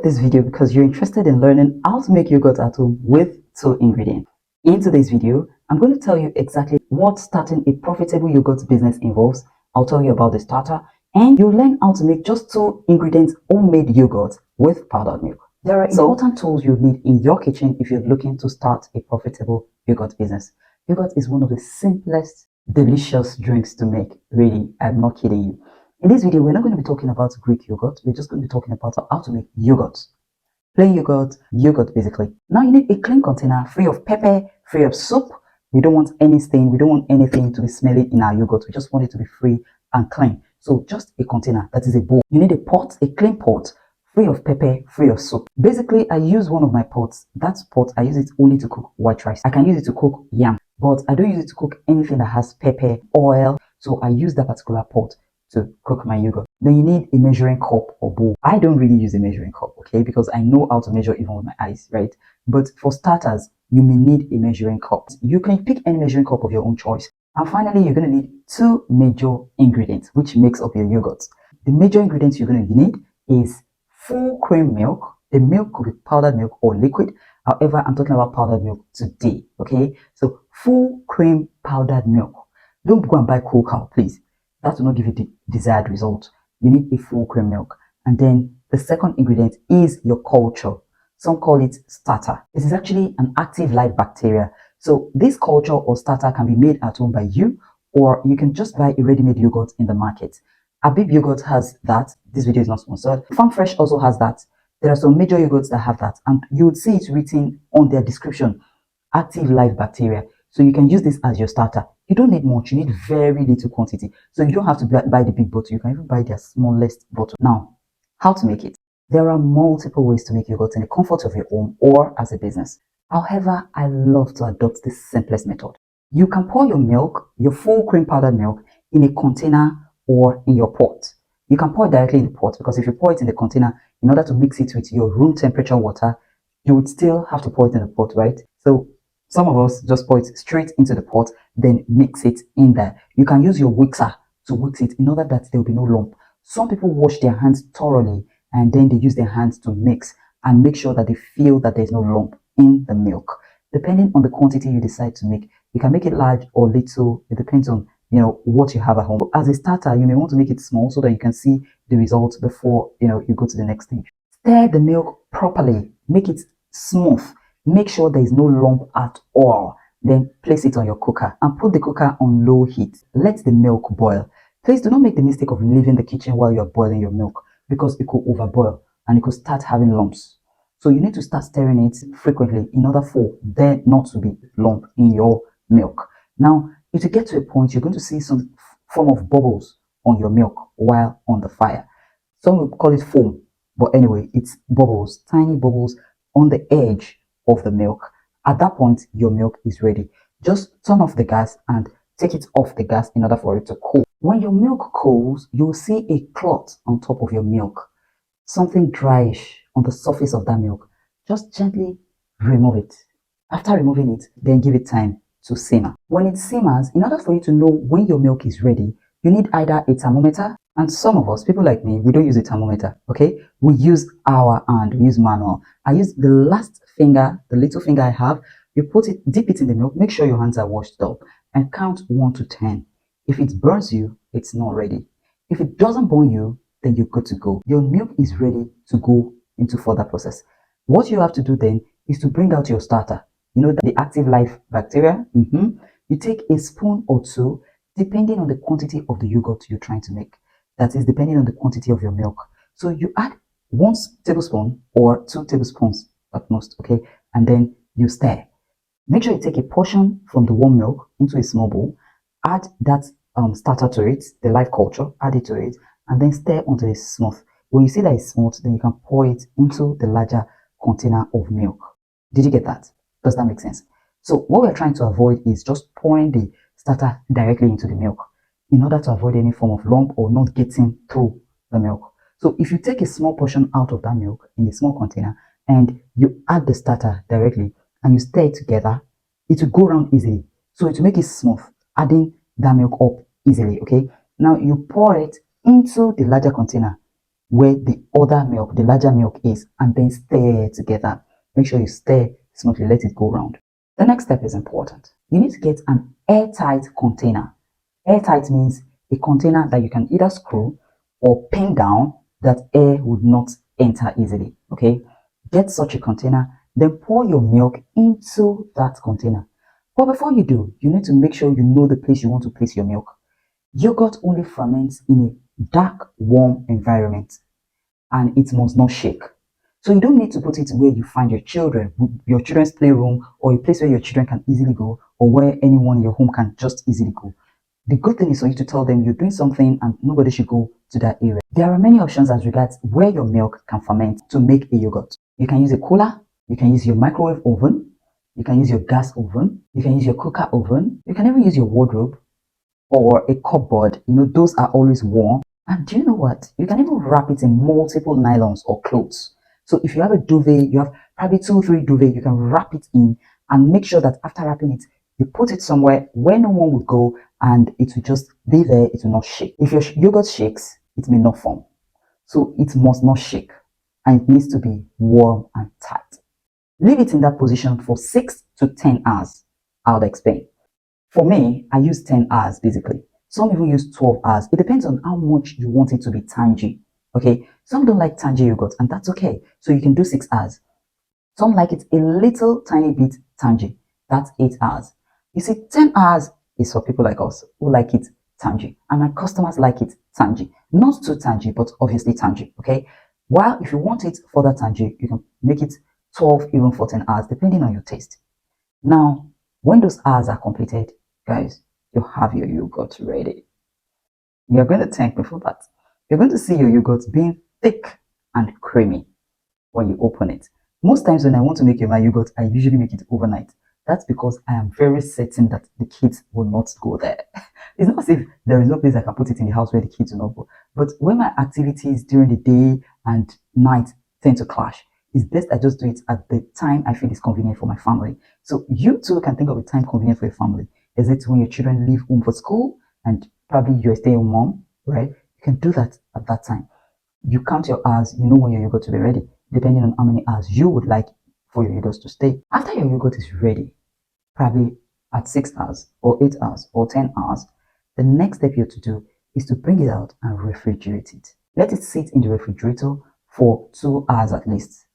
this video because you're interested in learning how to make yogurt at home with 2 ingredients. In today's video, I'm going to tell you exactly what starting a profitable yogurt business involves. I'll tell you about the starter, and you'll learn how to make just 2 ingredients homemade yogurt with powdered milk. There are important tools you need in your kitchen if you're looking to start a profitable yogurt business. Yogurt is one of the simplest, delicious drinks to make. Really, I'm not kidding you. In this video, we're not going to be talking about Greek yogurt. We're just going to be talking about how to make yogurt. Plain yogurt basically. Now you need a clean container free of pepper, free of soap. We don't want any stain. We don't want anything to be smelly in our yogurt. We just want it to be free and clean. So just a container, that is a bowl. You need a pot, a clean pot, free of pepper, free of soap. Basically, I use one of my pots. That pot, I use it only to cook white rice. I can use it to cook yam, but I don't use it to cook anything that has pepper, oil. So I use that particular pot to cook my yogurt. Then you need a measuring cup or bowl. I don't really use a measuring cup, okay, because I know how to measure even with my eyes, right? But for starters, you may need a measuring cup. You can pick any measuring cup of your own choice. And finally, you're going to need 2 major ingredients, which makes up your yogurt. The major ingredients you're going to need is full cream milk. The milk could be powdered milk or liquid. However, I'm talking about powdered milk today, okay? So full cream powdered milk. Don't go and buy cold cow, please. That will not give you the desired result. You need a full cream milk. And then the second ingredient is your culture. Some call it starter. This is actually an active live bacteria. So this culture or starter can be made at home by you, or you can just buy a ready-made yogurt in the market. Abib Yogurt has that. This video is not sponsored. Farm Fresh also has that. There are some major yogurts that have that, and you would see it written on their description, active live bacteria. So you can use this as your starter. You don't need much, you need very little quantity. So you don't have to buy the big bottle, you can even buy their smallest bottle. Now, how to make it? There are multiple ways to make yogurt in the comfort of your home or as a business. However, I love to adopt the simplest method. You can pour your milk, your full cream powdered milk, in a container or in your pot. You can pour it directly in the pot because if you pour it in the container, in order to mix it with your room temperature water, you would still have to pour it in the pot, right? So some of us just pour it straight into the pot, then mix it in there. You can use your whixer to whix it in order that there will be no lump. Some people wash their hands thoroughly and then they use their hands to mix and make sure that they feel that there's no lump in the milk. Depending on the quantity you decide to make, you can make it large or little. It depends on what you have at home. As a starter, you may want to make it small so that you can see the results before you go to the next stage. Stir the milk properly, make it smooth. Make sure there is no lump at all. Then place it on your cooker and put the cooker on low heat. Let the milk boil. Please do not make the mistake of leaving the kitchen while you're boiling your milk because it could overboil and it could start having lumps. So you need to start stirring it frequently in order for there not to be lump in your milk. Now, if you get to a point, you're going to see some form of bubbles on your milk while on the fire. Some will call it foam, but anyway, it's bubbles, tiny bubbles on the edge of the milk. At that point, your milk is ready. Just turn off the gas and take it off the gas in order for it to cool. When your milk cools, you'll see a clot on top of your milk, something dryish on the surface of that milk. Just gently remove it. After removing it, then give it time to simmer. When it simmers, in order for you to know when your milk is ready, you need either a thermometer, and some of us, people like me, we don't use a thermometer, okay? We use our hand, we use manual. I use the last finger, the little finger I have. You put it, dip it in the milk, make sure your hands are washed up, and count 1 to 10. If it burns you, it's not ready. If it doesn't burn you, then you're good to go. Your milk is ready to go into further process. What you have to do then is to bring out your starter. You know, the active live bacteria. You take a spoon or 2, depending on the quantity of the yogurt you're trying to make. That is depending on the quantity of your milk. So you add 1 tablespoon or 2 tablespoons at most, okay? And then you stir. Make sure you take a portion from the warm milk into a small bowl. Add that starter to it, the live culture, add it to it, and then stir until it's smooth. When you see that it's smooth, then you can pour it into the larger container of milk. Did you get that? Does that make sense? So what we're trying to avoid is just pouring the starter directly into the milk in order to avoid any form of lump or not getting through the milk. So if you take a small portion out of that milk in a small container and you add the starter directly and you stir it together, it will go around easily. So to make it smooth, adding that milk up easily, okay? Now you pour it into the larger container. where the other milk, the larger milk is, and then stir together. Make sure you stir smoothly, let it go round. The next step is important. You need to get an airtight container. Airtight means a container that you can either screw or pin down that air would not enter easily. Okay, get such a container, then pour your milk into that container. But before you do, you need to make sure you know the place you want to place your milk. Yogurt only ferments in a dark, warm environment, and it must not shake. So you don't need to put it where you find your children's playroom, or a place where your children can easily go, or where anyone in your home can just easily go. The good thing is for you to tell them you're doing something and nobody should go to that area. There are many options as regards where your milk can ferment to make a yogurt. You can use a cooler, you can use your microwave oven, you can use your gas oven, you can use your cooker oven, you can even use your wardrobe or a cupboard. Those are always warm. And do you know what? You can even wrap it in multiple nylons or clothes. So if you have a duvet, you have probably 2 or 3 duvet, you can wrap it in and make sure that after wrapping it, you put it somewhere where no one would go and it will just be there, it will not shake. If your yogurt shakes, it may not form. So it must not shake and it needs to be warm and tight. Leave it in that position for 6 to 10 hours. I'll explain. For me, I use 10 hours basically. Some even use 12 hours. It depends on how much you want it to be tangy. Okay, some don't like tangy yogurt, and that's okay. So you can do 6 hours. Some like it a little tiny bit tangy. That's 8 hours. You see, 10 hours is for people like us who like it tangy, and my customers like it tangy. Not too tangy, but obviously tangy. Okay. While if you want it further tangy, you can make it 12, even 14 hours, depending on your taste. Now, when those hours are completed, guys, you have your yogurt ready. You're going to thank me for that. You're going to see your yogurt being thick and creamy when you open it. Most times when I want to make my yogurt, I usually make it overnight. That's because I am very certain that the kids will not go there. It's not as if there is no place I can put it in the house where the kids will not go. But when my activities during the day and night tend to clash, it's best I just do it at the time I feel is convenient for my family. So you too can think of a time convenient for your family. Is it when your children leave home for school and probably you're a stay-at-home mom, right? You can do that at that time. You count your hours, you know when your yogurt to be ready, depending on how many hours you would like for your yogurt to stay. After your yogurt is ready, probably at 6 hours or 8 hours or 10 hours, the next step you have to do is to bring it out and refrigerate it. Let it sit in the refrigerator for 2 hours at least.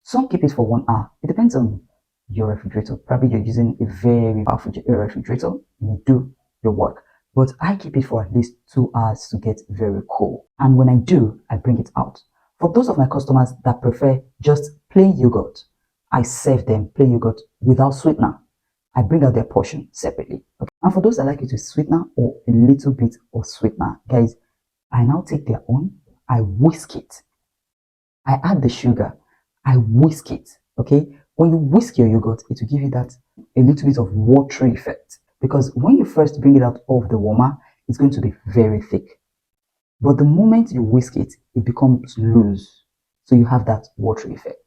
Some keep it for 1 hour. It depends on your refrigerator. Probably you're using a very powerful refrigerator, you do your work. But I keep it for at least 2 hours to get very cool. And when I do, I bring it out. For those of my customers that prefer just plain yogurt, I serve them plain yogurt without sweetener. I bring out their portion separately. Okay? And for those that like it with sweetener or a little bit of sweetener, guys, I now take their own, I whisk it. I add the sugar, I whisk it. Okay? When you whisk your yogurt, it will give you that a little bit of watery effect. Because when you first bring it out of the warmer, it's going to be very thick. But the moment you whisk it, it becomes loose. So you have that watery effect.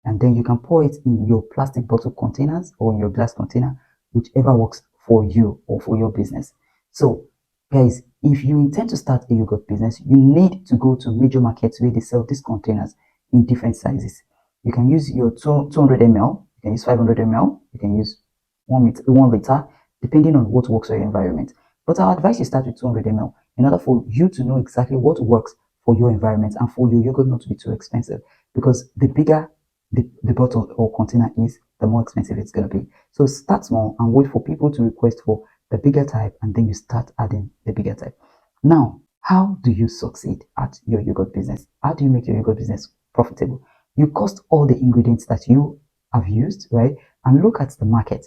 And then you can pour it in your plastic bottle containers or in your glass container, whichever works for you or for your business. So guys, if you intend to start a yogurt business, you need to go to major markets where they sell these containers in different sizes. You can use your 200 ml, you can use 500 ml, you can use 1 liter, depending on what works for your environment. But I'll advise you start with 200 ml in order for you to know exactly what works for your environment and for your yogurt not to be too expensive. Because the bigger the bottle or container is, the more expensive it's going to be. So start small and wait for people to request for the bigger type, and then you start adding the bigger type. Now, how do you succeed at your yogurt business? How do you make your yogurt business profitable? You cost all the ingredients that you have used, right? And look at the market.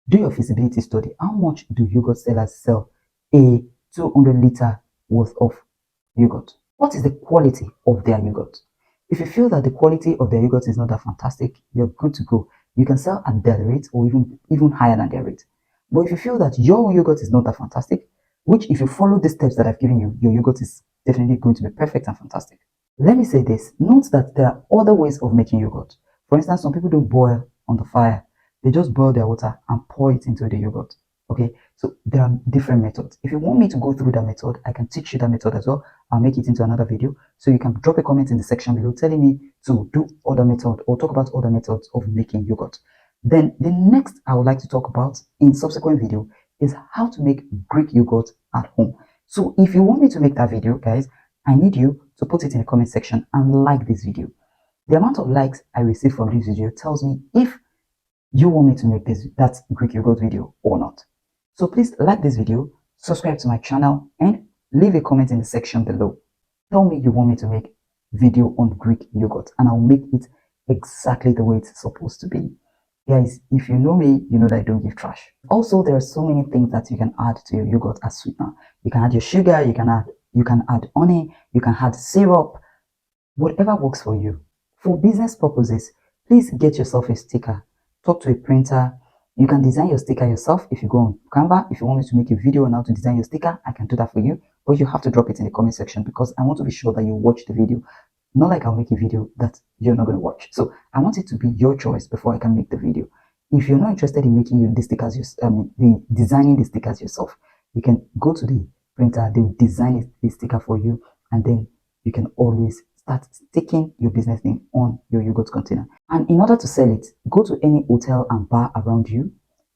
Do your feasibility study. How much do yogurt sellers sell a 200-liter worth of yogurt? What is the quality of their yogurt? If you feel that the quality of their yogurt is not that fantastic, you're good to go. You can sell at their rate or even higher than their rate. But if you feel that your yogurt is not that fantastic, which if you follow the steps that I've given you, your yogurt is definitely going to be perfect and fantastic. Let me say this. Note that there are other ways of making yogurt. For instance, some people don't boil on the fire. They just boil their water and pour it into the yogurt. Okay, So there are different methods. If you want me to go through that method, I can teach you that method as well. I'll make it into another video. So you can drop a comment in the section below telling me to do other method or talk about other methods of making yogurt. Then the next I would like to talk about in subsequent video is how to make Greek yogurt at home. So if you want me to make that video, guys, I need you to put it in the comment section and like this video. The amount of likes I receive from this video tells me if you want me to make that Greek yogurt video or not. So please like this video, subscribe to my channel, and leave a comment in the section below. Tell me you want me to make video on Greek yogurt, and I'll make it exactly the way it's supposed to be. Guys, if you know me, you know that I don't give trash. Also, there are so many things that you can add to your yogurt as sweetener. You can add your sugar, you can add honey, you can add syrup, whatever works for you. For business purposes, please get yourself a sticker. Talk to a printer. You can design your sticker yourself if you go on Canva. If you want me to make a video on how to design your sticker, I can do that for you. But you have to drop it in the comment section because I want to be sure that you watch the video. Not like I'll make a video that you're not going to watch. So I want it to be your choice before I can make the video. If you're not interested in making the stickers, designing the stickers yourself, you can go to the printer. They will design the sticker for you, and then you can always start sticking your business name on your yogurt container. And in order to sell it, go to any hotel and bar around you.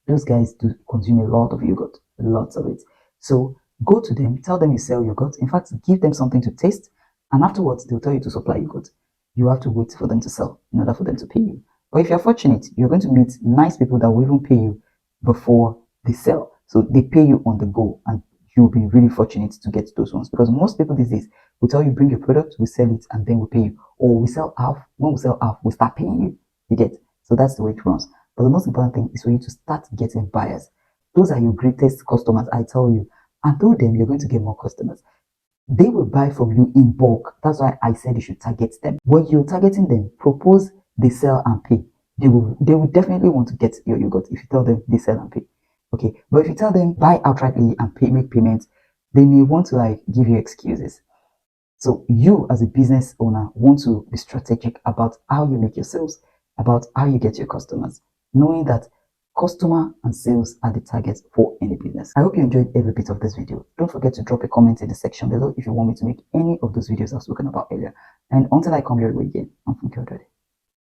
Those guys do consume a lot of yogurt, lots of it. So go to them, tell them you sell yogurt. In fact, give them something to taste, and afterwards they'll tell you to supply yogurt. You have to wait for them to sell in order for them to pay you. But if you're fortunate, you're going to meet nice people that will even pay you before they sell. So they pay you on the go, and you'll be really fortunate to get those ones, because most people these days will tell you bring your product, we sell it, and then we pay you, or we sell half. When we sell half, we start paying you. You get? So that's the way it runs. But the most important thing is for you to start getting buyers. Those are your greatest customers, I tell you, and through them you're going to get more customers. They will buy from you in bulk. That's why I said you should target them. When you're targeting them, propose they sell and pay. They will definitely want to get your yogurt if you tell them they sell and pay. Okay, but if you tell them buy outrightly and make payments, they may want to like give you excuses. So you as a business owner want to be strategic about how you make your sales, about how you get your customers, knowing that customer and sales are the targets for any business. I hope you enjoyed every bit of this video. Don't forget to drop a comment in the section below if you want me to make any of those videos I've spoken about earlier. And until I come your way again, I'm from Yoghurt.